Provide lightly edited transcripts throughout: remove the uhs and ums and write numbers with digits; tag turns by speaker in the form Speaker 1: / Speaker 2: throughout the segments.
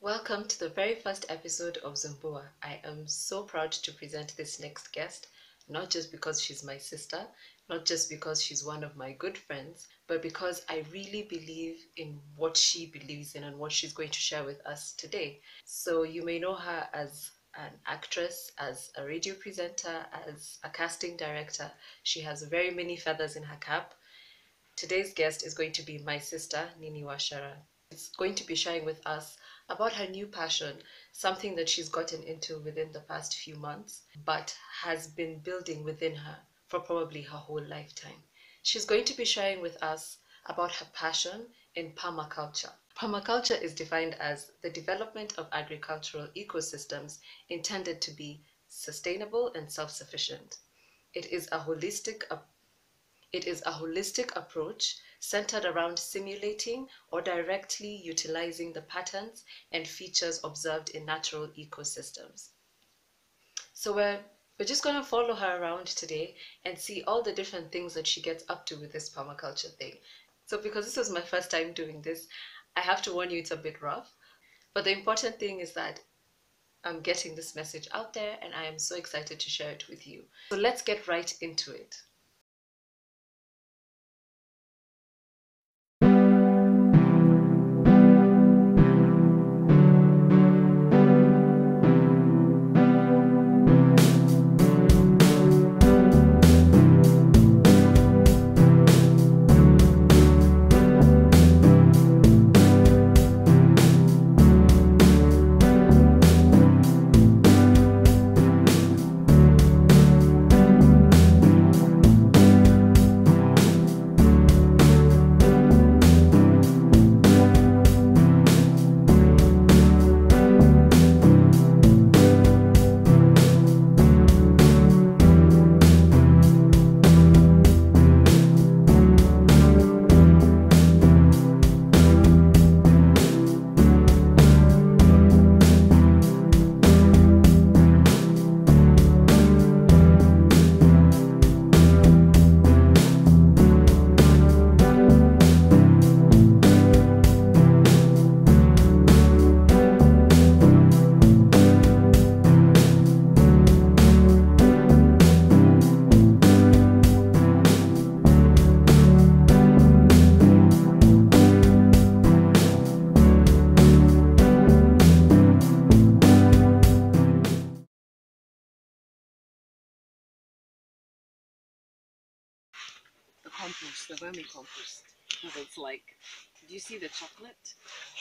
Speaker 1: Welcome to the very first episode of Zumbua. I am so proud to present this next guest, not just because she's my sister, not just because she's one of my good friends, but because I really believe in what she believes in and what she's going to share with us today. So you may know her as an actress, as a radio presenter, as a casting director. She has very many feathers in her cap. Today's guest is going to be my sister, Nini Wacera. She's going to be sharing with us about her new passion, something that she's gotten into within the past few months, but has been building within her for probably her whole lifetime. She's going to be sharing with us about her passion in permaculture. Permaculture is defined as the development of agricultural ecosystems intended to be sustainable and self-sufficient. It is a holistic approach centered around simulating or directly utilizing the patterns and features observed in natural ecosystems. So we're just going to follow her around today and see all the different things that she gets up to with this permaculture thing. So because this was my first time doing this, I have to warn you it's a bit rough. But the important thing is that I'm getting this message out there and I am so excited to share it with you. So let's get right into it. The vermicompost. Because it's like, do you see the chocolate?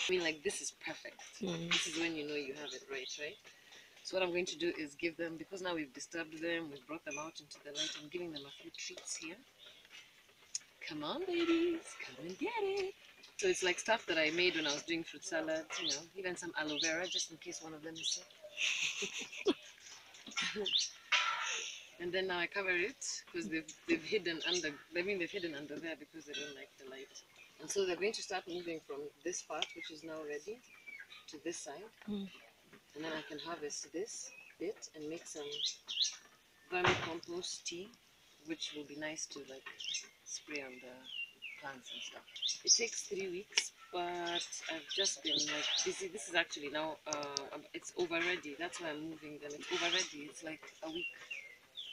Speaker 1: I mean, like, this is perfect. This is when you know you have it right? So what I'm going to do is give them, because now we've disturbed them, we've brought them out into the light, I'm giving them a few treats here. Come on, babies, come and get it. So it's like stuff that I made when I was doing fruit salads, you know, even some aloe vera, just in case one of them is sick. And then now I cover it because they've hidden under. They've hidden under there because they don't like the light. And so they're going to start moving from this part, which is now ready, to this side. And then I can harvest this bit and make some vermicompost tea, which will be nice to like spray on the plants and stuff. It takes 3 weeks, but I've just been like busy. This is actually now it's over ready. That's why I'm moving them. It's over ready. It's like a week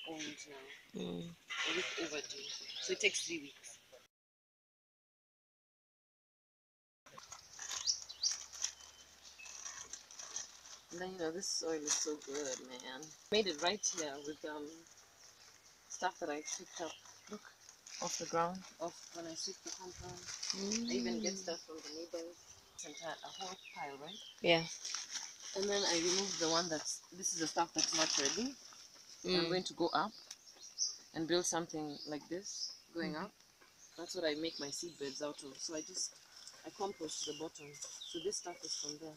Speaker 1: old now. A week overdue. So it takes 3 weeks. And then, you know, this soil is so good, man. Made it right here with stuff that I picked up. Look, off the ground, off when I sweep the compound. I even get stuff from the neighbors. And a whole pile, right? Yeah. And then I remove the one this is the stuff that's not ready. I'm going to go up and build something like this, going up. That's what I make my seed beds out of. So I compost the bottom. So this stuff is from there.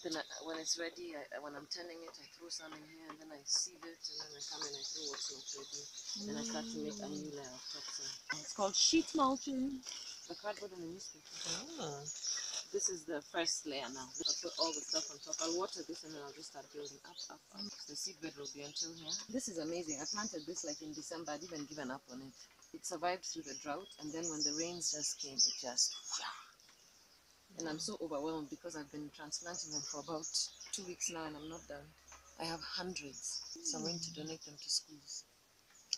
Speaker 1: Then when it's ready, when I'm turning it, I throw some in here, and then I sieve it, and then I come and I throw what's not ready. Then I start to make a new layer of topsoil. It's called sheet mulching. The cardboard and the newspaper. This is the first layer now. I'll put all the stuff on top. I'll water this and then I'll just start building up. The seed bed will be until here. This is amazing. I planted this like in December. I'd even given up on it. It survived through the drought, and then when the rains just came, it just And I'm so overwhelmed because I've been transplanting them for about 2 weeks now and I'm not done. I have hundreds, so I'm going to donate them to schools,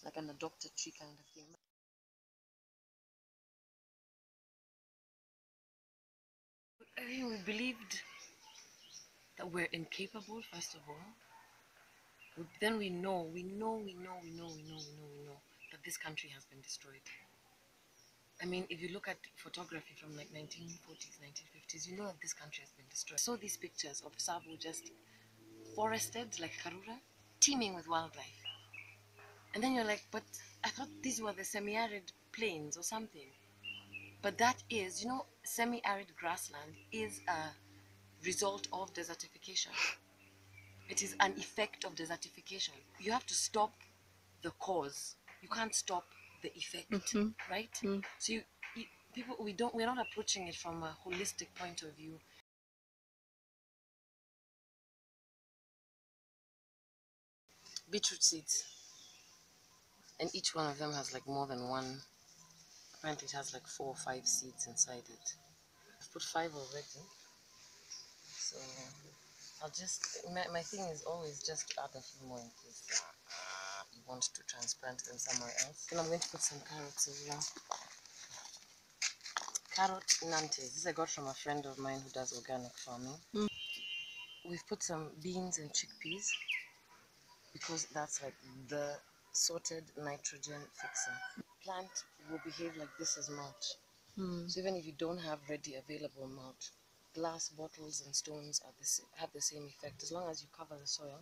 Speaker 1: like an adopted tree kind of thing. I mean, we believed that we're incapable, first of all. Then we know that this country has been destroyed. I mean, if you look at photography from like 1940s, 1950s, you know that this country has been destroyed. I saw these pictures of Tsavo just forested like Karura, teeming with wildlife. And then you're like, but I thought these were the semi-arid plains or something. But that is, you know, semi-arid grassland is a result of desertification. It is an effect of desertification. You have to stop the cause. You can't stop the effect, right? So we're not approaching it from a holistic point of view. Beetroot seeds, and each one of them has like more than one. Apparently, it has like 4 or 5 seeds inside it. I've put 5 already, so I'll just. My thing is always just to add a few more in case you want to transplant them somewhere else. Then I'm going to put some carrots as well. Carrot nantes. This I got from a friend of mine who does organic farming. We've put some beans and chickpeas because that's like the sorted nitrogen fixer. Plant will behave like this as mulch. So even if you don't have ready available mulch, glass bottles and stones have the same effect. As long as you cover the soil,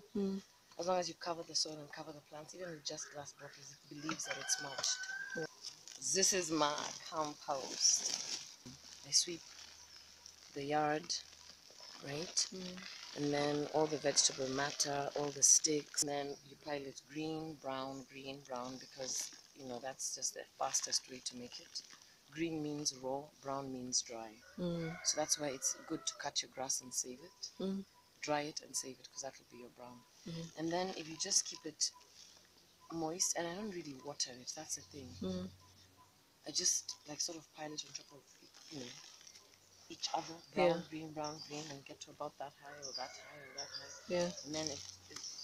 Speaker 1: as long as you cover the soil and cover the plants, even with just glass bottles, it believes that it's mulched. This is my compost. I sweep the yard, right? And then all the vegetable matter, all the sticks, and then you pile it green, brown, because, you know, that's just the fastest way to make it. Green means raw, brown means dry. So that's why it's good to cut your grass and save it. Dry it and save it because that will be your brown. And then if you just keep it moist, and I don't really water it, that's the thing. I just like sort of pile it on top of, you know, each other, brown, green, and get to about that high or that high or that high. And then it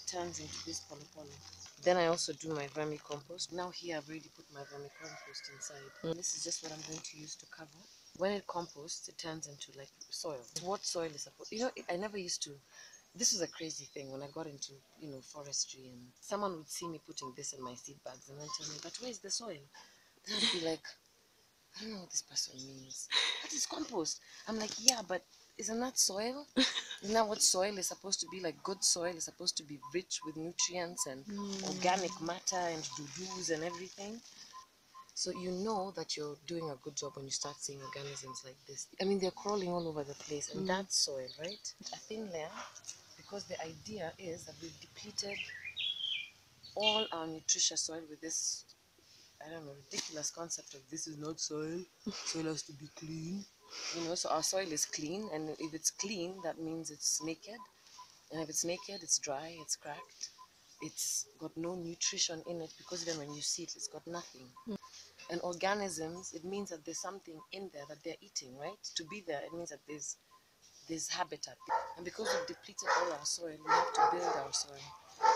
Speaker 1: turns into this polypoly. Then I also do my vermicompost. Now here I've already put my vermicompost inside. This is just what I'm going to use to cover. When it composts, it turns into like soil. What soil is supposed, you know, I never used to, this was a crazy thing when I got into, you know, forestry, and someone would see me putting this in my seed bags and then tell me, but where's the soil? Then I'd be like, I don't know what this person means. That is compost. I'm like, yeah, but isn't that soil? Isn't that what soil is supposed to be like? Good soil is supposed to be rich with nutrients and organic matter and doo-doos and everything. So you know that you're doing a good job when you start seeing organisms like this. I mean, they're crawling all over the place, and that's soil, right? A thin layer, because the idea is that we've depleted all our nutritious soil with this, I don't know, ridiculous concept of this is not soil, soil has to be clean. You know, so our soil is clean, and if it's clean, that means it's naked. And if it's naked, it's dry, it's cracked, it's got no nutrition in it, because then when you see it, it's got nothing. And organisms, it means that there's something in there that they're eating, right? To be there, it means that there's habitat. And because we've depleted all our soil, we have to build our soil.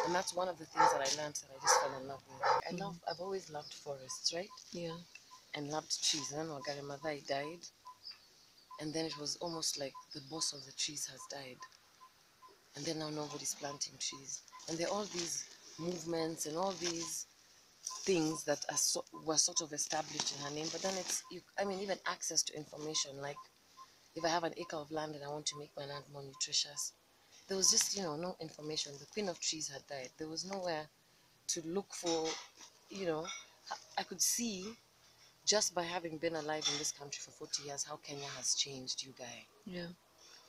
Speaker 1: And that's one of the things that I learned that I just fell in love with. I've always loved forests, right? Yeah. And loved trees. And then Wagari Maathai died. And then it was almost like the boss of the trees has died. And then now nobody's planting trees. And there are all these movements and all these things that were sort of established in her name. But then I mean, even access to information. Like, if I have an acre of land and I want to make my land more nutritious, there was just, you know, no information. The queen of trees had died. There was nowhere to look for, you know. I could see, just by having been alive in this country for 40 years, how Kenya has changed, you guys. Yeah.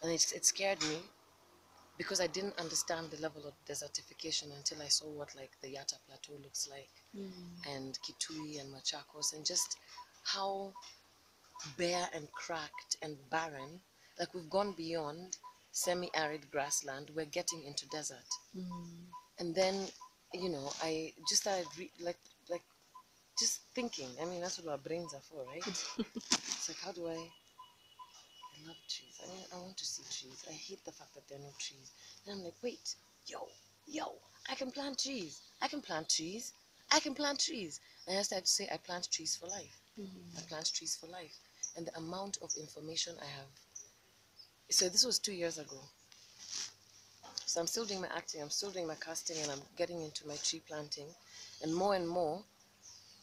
Speaker 1: And it scared me, because I didn't understand the level of desertification until I saw what like the Yatta Plateau looks like, and Kitui and Machakos, and just how bare and cracked and barren. Like, we've gone beyond semi-arid grassland, we're getting into desert. And then, you know, I just started like just thinking. I mean, that's what our brains are for, right? It's like, how do I love trees. I want to see trees. I hate the fact that there are no trees. And I'm like, wait, yo, I can plant trees. I can plant trees. I can plant trees. And I started to say, I plant trees for life. I plant trees for life. And the amount of information I have. So this was 2 years ago. So I'm still doing my acting, I'm still doing my casting, and I'm getting into my tree planting. And more,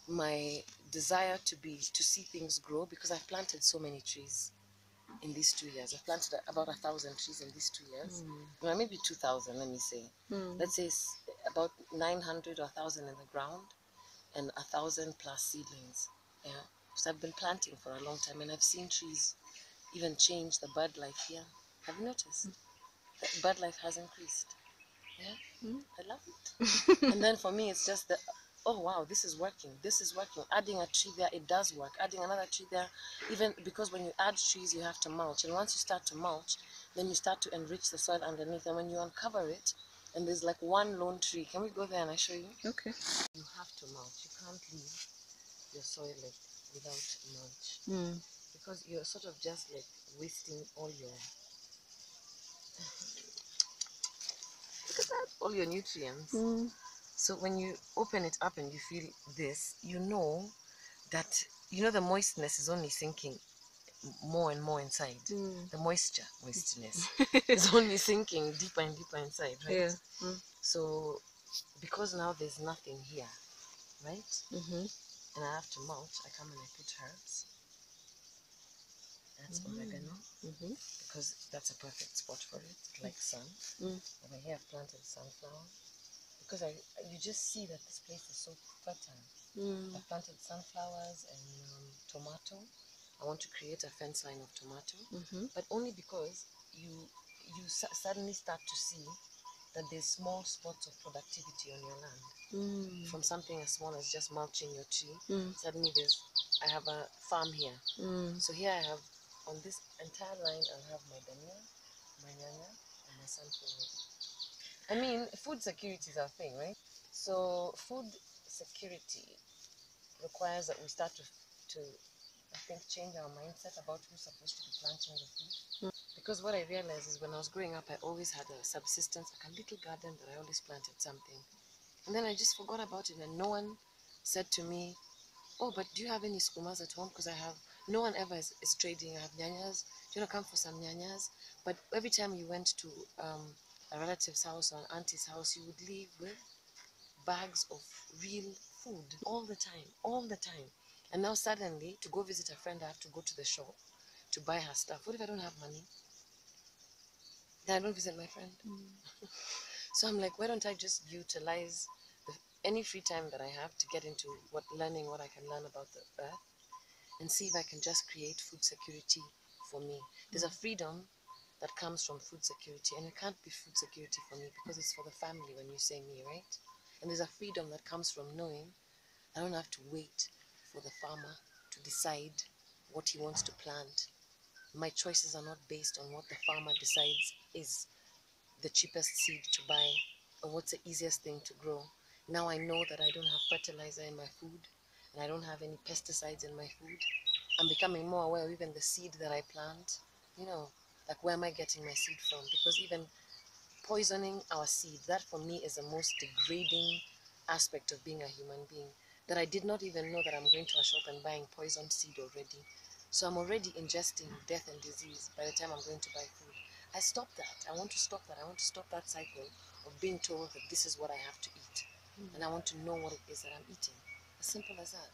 Speaker 1: my desire to see things grow, because I've planted so many trees in these 2 years. I've planted about 1,000 trees in these 2 years. Well, maybe 2,000, let me say. Let's say it's about 900 or 1,000 in the ground and 1,000 plus seedlings. Yeah. So I've been planting for a long time, and I've seen trees even change the bird life here. Have you noticed? The bird life has increased. Yeah, I love it. And then for me, it's just that, oh wow, this is working. This is working. Adding a tree there, it does work. Adding another tree there, even because when you add trees, you have to mulch. And once you start to mulch, then you start to enrich the soil underneath. And when you uncover it, and there's like one lone tree. Can we go there and I show you?
Speaker 2: Okay.
Speaker 1: You have to mulch. You can't leave your soil like without mulch. Because you're sort of just like wasting all your all your nutrients. So when you open it up and you feel this, you know that, you know, the moistness is only sinking more and more inside. The moistness is only sinking deeper and deeper inside, right?
Speaker 2: Yeah.
Speaker 1: So because now there's nothing here, right? And I have to mulch, I come and I put herbs. That's oregano, because that's a perfect spot for it. It likes sun. Over here I've planted sunflower, because you just see that this place is so fertile. I've planted sunflowers and tomato. I want to create a fence line of tomato, but only because you suddenly start to see that there's small spots of productivity on your land. From something as small as just mulching your tree, suddenly I have a farm here. So here I have, on this entire line, I'll have my dania, my nyanya, and my sunflower. I mean, food security is our thing, right? So food security requires that we start to I think, change our mindset about who's supposed to be planting the food. Because what I realized is when I was growing up, I always had a subsistence, like a little garden that I always planted something. And then I just forgot about it, and no one said to me, oh, but do you have any skumas at home? Because no one ever is trading. I have nyanyas. Do you want to come for some nyanyas? But every time you went to a relative's house or an auntie's house, you would leave with bags of real food all the time. And now suddenly, to go visit a friend, I have to go to the shop to buy her stuff. What if I don't have money? Then I don't visit my friend. So I'm like, why don't I just utilize any free time that I have to get into learning what I can learn about the earth, and see if I can just create food security for me. There's a freedom that comes from food security, and it can't be food security for me because it's for the family when you say me, right? And there's a freedom that comes from knowing I don't have to wait for the farmer to decide what he wants to plant. My choices are not based on what the farmer decides is the cheapest seed to buy or what's the easiest thing to grow. Now I know that I don't have fertilizer in my food, and I don't have any pesticides in my food. I'm becoming more aware of even the seed that I plant. You know, like, where am I getting my seed from? Because even poisoning our seed, that for me is the most degrading aspect of being a human being, that I did not even know that I'm going to a shop and buying poisoned seed already. So I'm already ingesting death and disease by the time I'm going to buy food. I stopped that. I want to stop that. I want to stop that cycle of being told that this is what I have to eat. And I want to know what it is that I'm eating. As simple as that.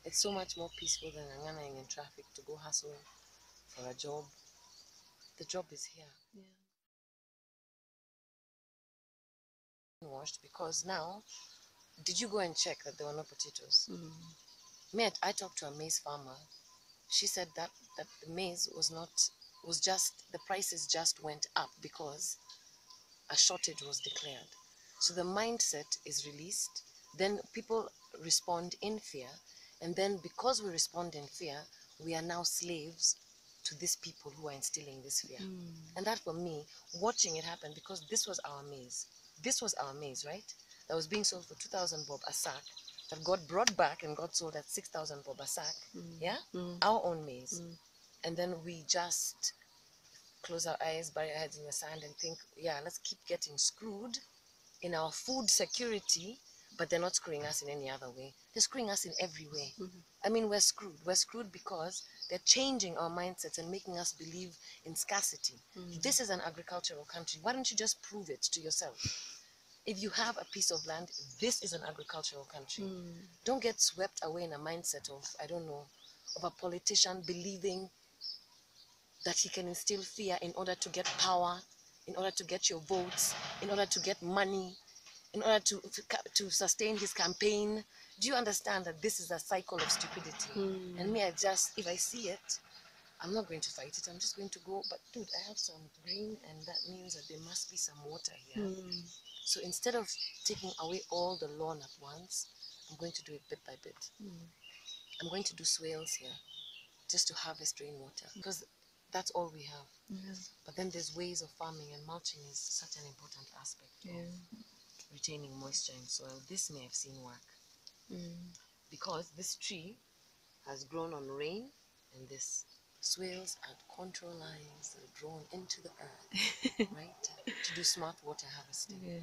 Speaker 1: It's so much more peaceful than anganaing in traffic to go hustle for a job. The job is here. Washed, because now, did you go and check that there were no potatoes? I talked to a maize farmer. She said that the maize the prices just went up because a shortage was declared. So the mindset is released, then people respond in fear, and then because we respond in fear, we are now slaves to these people who are instilling this fear. And that, for me, watching it happen, because this was our maize, right? That was being sold for 2,000 bob a sack, that got brought back and got sold at 6,000 bob a sack. Our own maize. And then we just close our eyes, bury our heads in the sand and think, yeah, let's keep getting screwed in our food security, but they're not screwing us in any other way. They're screwing us in every way. I mean, we're screwed. We're screwed because they're changing our mindsets and making us believe in scarcity. This is an agricultural country. Why don't you just prove it to yourself? If you have a piece of land, this is an agricultural country. Don't get swept away in a mindset of, I don't know, of a politician believing that he can instill fear in order to get power, in order to get your votes, in order to get money, in order to sustain his campaign. Do you understand that this is a cycle of stupidity? And me, if I see it, I'm not going to fight it. I'm just going to go, but dude, I have some green, and that means that there must be some water here. So instead of taking away all the lawn at once, I'm going to do it bit by bit. I'm going to do swales here just to harvest rainwater, because that's all we have. But then there's ways of farming, and mulching is such an important aspect of retaining moisture in soil. This may have seen work because this tree has grown on rain, and this swales and contour lines are drawn into the earth, right, to do smart water harvesting.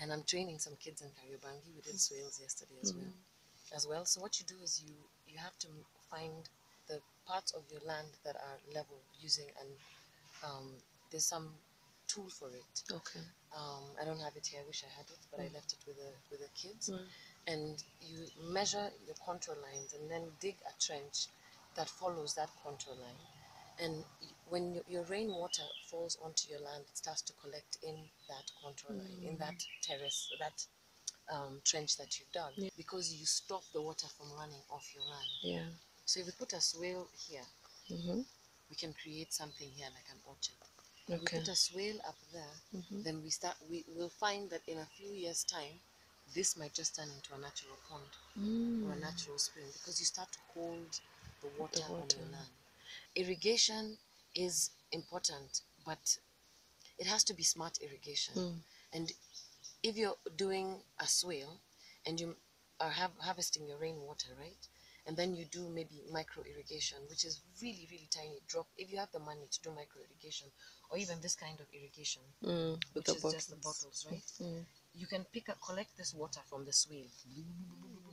Speaker 1: And I'm training some kids in Kariobangi. We did swales yesterday as well. So what you do is you have to find the parts of your land that are level using, and there's some tool for it. I don't have it here. I wish I had it, but I left it with the kids. And you measure your contour lines and then dig a trench that follows that contour line. And when your rainwater falls onto your land, it starts to collect in that contour line, in that terrace, that trench that you've dug, because you stop the water from running off your land. So if we put a swale here, we can create something here like an orchard. If we put a swale up there, then we'll find that in a few years' time, this might just turn into a natural pond or a natural spring, because you start to hold the water on your land. Irrigation is important, but it has to be smart irrigation. And if you're doing a swale and you are harvesting your rainwater, right, and then you do maybe micro irrigation, which is really, really tiny drop. If you have the money to do micro irrigation, or even this kind of irrigation, which is just the bottles, right, you can collect this water from the swale,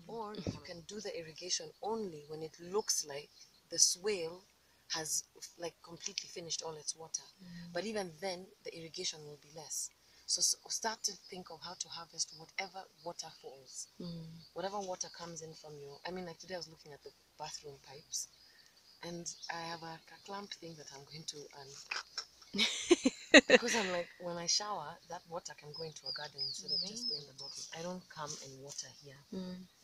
Speaker 1: or you can do the irrigation only when it looks like the swale has like completely finished all its water. But even then, the irrigation will be less. So start to think of how to harvest whatever water falls, whatever water comes in from your, I mean, like today I was looking at the bathroom pipes, and I have a clamp thing that I'm going to because I'm like, when I shower, that water can go into a garden instead of just going in the bottle. I don't come and water here.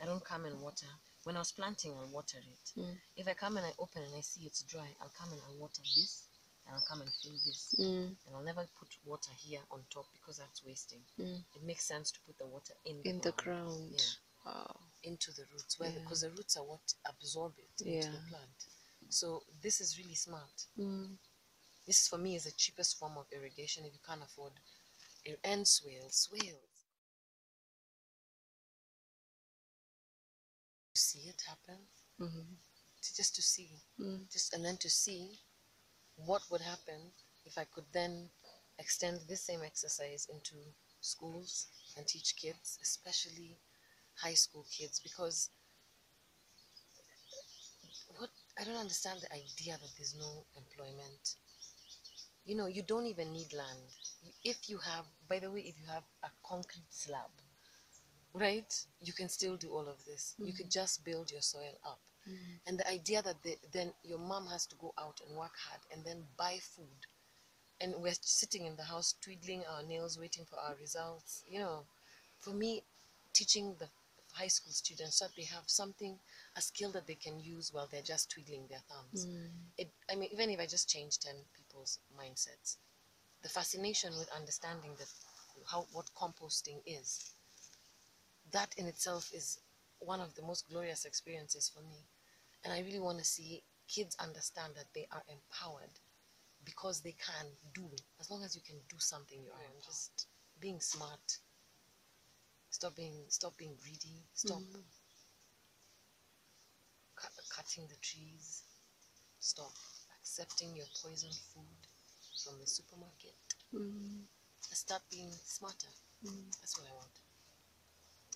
Speaker 1: I don't come and water. When I was planting, I'll water it. If I come and I open and I see it's dry, I'll come and I'll water this, and I'll come and fill this. And I'll never put water here on top, because that's wasting. It makes sense to put the water in the ground. Wow. Into the roots, because the roots are what absorb it into the plant. So this is really smart. This, for me, is the cheapest form of irrigation if you can't afford and swales. To see it happen, just to see, and then to see what would happen if I could then extend this same exercise into schools and teach kids, especially high school kids, because I don't understand the idea that there's no employment. You know, you don't even need land. If you have, by the way, if you have a concrete slab, right, you can still do all of this. You could just build your soil up. And the idea that then your mom has to go out and work hard and then buy food, and we're sitting in the house twiddling our nails waiting for our results. You know, for me, teaching the high school students so that they have something, a skill that they can use while they're just twiddling their thumbs. I mean, even if I just change 10 people's mindsets, the fascination with understanding what composting is, that in itself is one of the most glorious experiences for me. And I really want to see kids understand that they are empowered because they can do. As long as you can do something, you are just being smart. Stop being greedy. Stop cutting the trees. Stop accepting your poison food. from the supermarket. I start being smarter. That's what I want.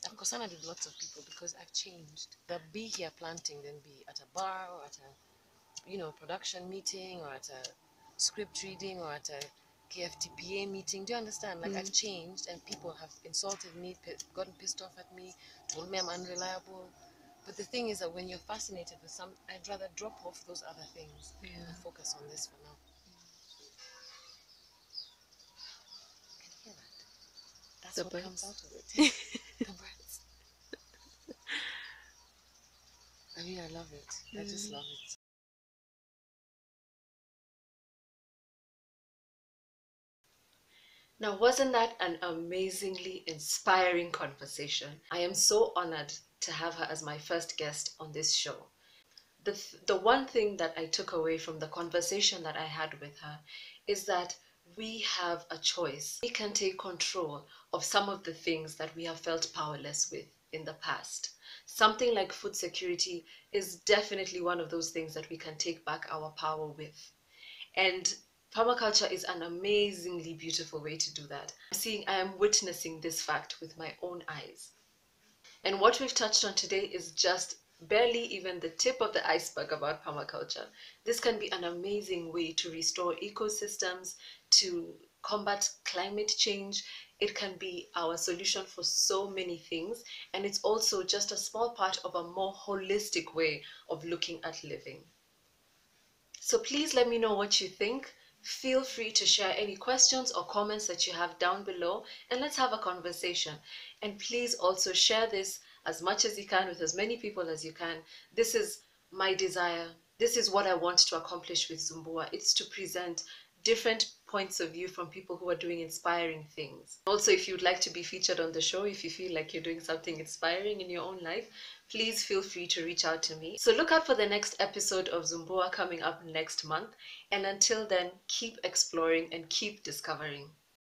Speaker 1: Of course, I with lots of people because I've changed. They'll be here planting, then be at a bar or at a, production meeting or at a script reading or at a KFTPA meeting. Do you understand? Like I've changed and people have insulted me, gotten pissed off at me, told me I'm unreliable. But the thing is that when you're fascinated with some, I'd rather drop off those other things and focus on this for now. Can you hear that? That's what comes out of it. The birds. I love it. I just love it.
Speaker 2: Now, wasn't that an amazingly inspiring conversation? I am so honored to have her as my first guest on this show. The one thing that I took away from the conversation that I had with her is that we have a choice. We can take control of some of the things that we have felt powerless with in the past. Something like food security is definitely one of those things that we can take back our power with. And permaculture is an amazingly beautiful way to do that. I am witnessing this fact with my own eyes. And what we've touched on today is just barely even the tip of the iceberg about permaculture. This can be an amazing way to restore ecosystems, to combat climate change. It can be our solution for so many things. And it's also just a small part of a more holistic way of looking at living. So please let me know what you think. Feel free to share any questions or comments that you have down below, and let's have a conversation. And please also share this as much as you can with as many people as you can. This is my desire. This is what I want to accomplish with Zumbua. It's to present different points of view from people who are doing inspiring things. Also, if you'd like to be featured on the show, if you feel like you're doing something inspiring in your own life, please feel free to reach out to me. So look out for the next episode of Zumbua coming up next month. And until then, keep exploring and keep discovering.